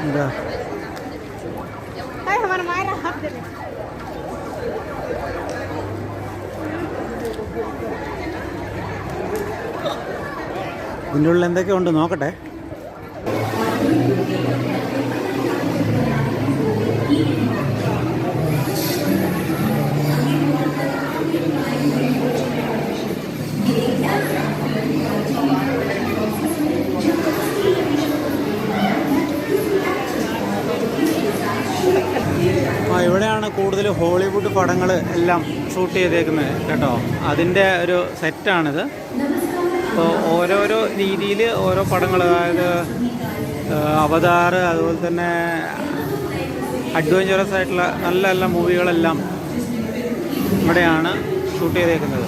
എന്താ ഇതിൻ്റെ ഉള്ളിൽ എന്തൊക്കെ ഉണ്ട് നോക്കട്ടെ. ഇവിടെയാണ് കൂടുതൽ ഹോളിവുഡ് പടങ്ങൾ എല്ലാം ഷൂട്ട് ചെയ്തേക്കുന്നത് കേട്ടോ. അതിൻ്റെ ഒരു സെറ്റാണിത്. അപ്പോൾ ഓരോരോ രീതിയിൽ ഓരോ പടങ്ങൾ, അതായത് അവതാർ, അതുപോലെ തന്നെ അഡ്വഞ്ചറസ് ആയിട്ടുള്ള നല്ല നല്ല മൂവികളെല്ലാം ഇവിടെയാണ് ഷൂട്ട് ചെയ്തേക്കുന്നത്.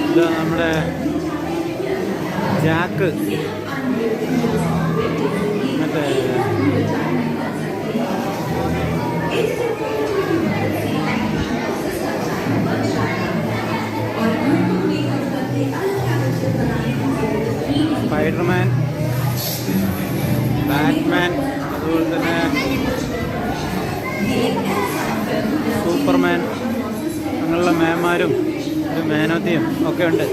ഇത് നമ്മുടെ ജാക്ക്, മറ്റേ സ്പൈഡർമാൻ, ബാറ്റ്മാൻ, അതുപോലെ തന്നെ സൂപ്പർമാൻ, അങ്ങനെയുള്ള മേന്മാരും ഒരു മേനോത്തിയും ഒക്കെ ഉണ്ട്.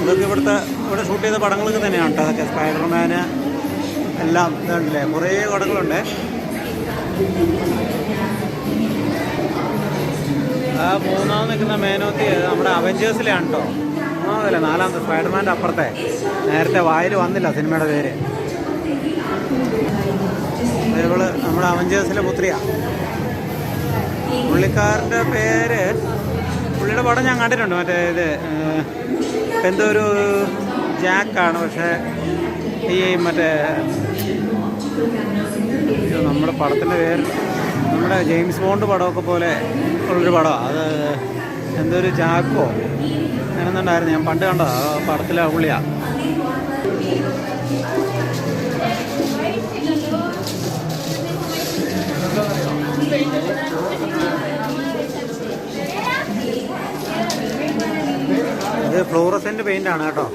ഇതൊക്കെ ഇവിടെ ഷൂട്ട് ചെയ്ത പടങ്ങളൊക്കെ തന്നെയാണ് കേട്ടോ. അതൊക്കെ സ്പൈഡർമാന് എല്ലാം ഇതുണ്ടല്ലേ, കുറേ പടങ്ങളുണ്ട്. ആ മൂന്നാമത് നിൽക്കുന്ന മേനോത്തി നമ്മുടെ അവഞ്ചേഴ്സിലാണ് കേട്ടോ. മൂന്നാമതല്ല, നാലാമത്തെ സ്പൈഡർമാൻ്റെ അപ്പുറത്തെ. നേരത്തെ വായിൽ വന്നില്ല സിനിമയുടെ പേര്. ഇവള് നമ്മുടെ അവഞ്ചേഴ്സിലെ പുത്രിയാണ്. പുള്ളിക്കാരൻ്റെ പേര്, പുള്ളിയുടെ പടം ഞാൻ കണ്ടിട്ടുണ്ട്. മറ്റേ ഇത് എന്തോ ഒരു ജാക്കാണ്. പക്ഷേ ഈ മറ്റേ നമ്മുടെ പടത്തിൻ്റെ പേര്, നമ്മുടെ ജെയിംസ് ബോണ്ട് പടമൊക്കെ പോലെ ഉള്ളൊരു പടമാണ് അത്. എന്തോ ഒരു ജാക്കോ അങ്ങനെന്നുണ്ടായിരുന്നു, ഞാൻ പണ്ട് കണ്ടതാണ്. ആ പടത്തിലെ പുള്ളിയാണ്. ഇത് ഫ്ലോറസെന്റ് പെയിന്റ് ആണ് കേട്ടോ.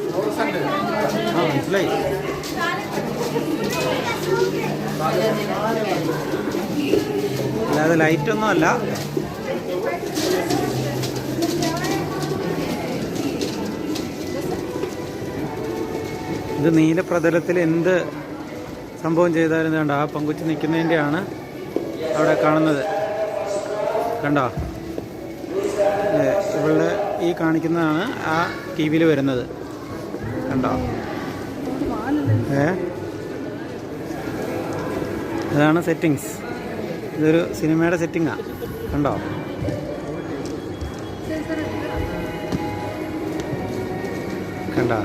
ആ മനസ്സിലായി. അല്ലാതെ ലൈറ്റൊന്നും അല്ല. ഇത് നീലപ്രതലത്തിൽ എന്ത് സംഭവം ചെയ്താലും വേണ്ട, ആ പങ്കുച്ച് നിൽക്കുന്നതിൻ്റെയാണ് അവിടെ കാണുന്നത്. കണ്ടോ, ഇവളുടെ ഈ കാണിക്കുന്നതാണ് ആ ടി വിയിൽ വരുന്നത്. കണ്ടോ, ഇതാണ് സെറ്റിങ്സ്. ഇതൊരു സിനിമയുടെ സെറ്റിങ്ങാണ്. കണ്ടോ, കണ്ടോ,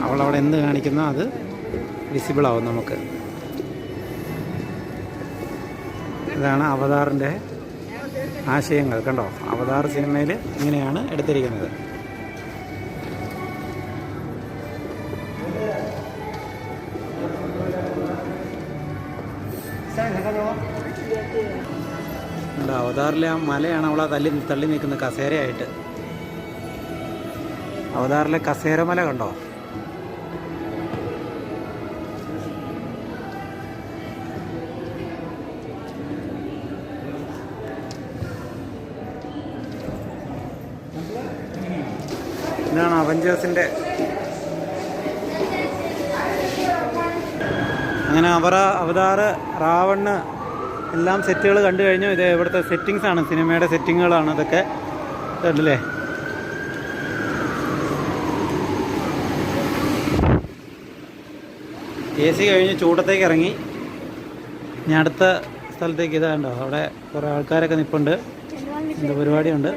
അവളവിടെ എന്ത് കാണിക്കുന്നോ അത് വിസിബിൾ ആവും നമുക്ക്. ഇതാണ് അവതാറിൻ്റെ ആശയങ്ങൾ. കണ്ടോ, അവതാർ സിനിമയിൽ ഇങ്ങനെയാണ് എടുത്തിരിക്കുന്നത്. കണ്ടോ, അവതാറിലെ ആ മലയാണ് അവളെ തള്ളി നിൽക്കുന്നത് കസേരയായിട്ട്. അവതാറിലെ കസേരമല കണ്ടോ. ഇതാണ് അവഞ്ചേഴ്സിൻ്റെ. അങ്ങനെ അവതാർ, റാവണ് എല്ലാം സെറ്റുകൾ കണ്ടു കഴിഞ്ഞു. ഇത് ഇവിടുത്തെ സെറ്റിങ്സ് ആണ്, സിനിമയുടെ സെറ്റിങ്ങുകളാണ് ഇതൊക്കെ. കണ്ടില്ലേ, AC കഴിഞ്ഞ് ചൂടത്തേക്ക് ഇറങ്ങി. ഞാൻ അടുത്ത സ്ഥലത്തേക്ക് ഇതാണ്ടോ, അവിടെ കുറേ ആൾക്കാരൊക്കെ നിൽപ്പുണ്ട്. എന്ത് പരിപാടിയുണ്ട്.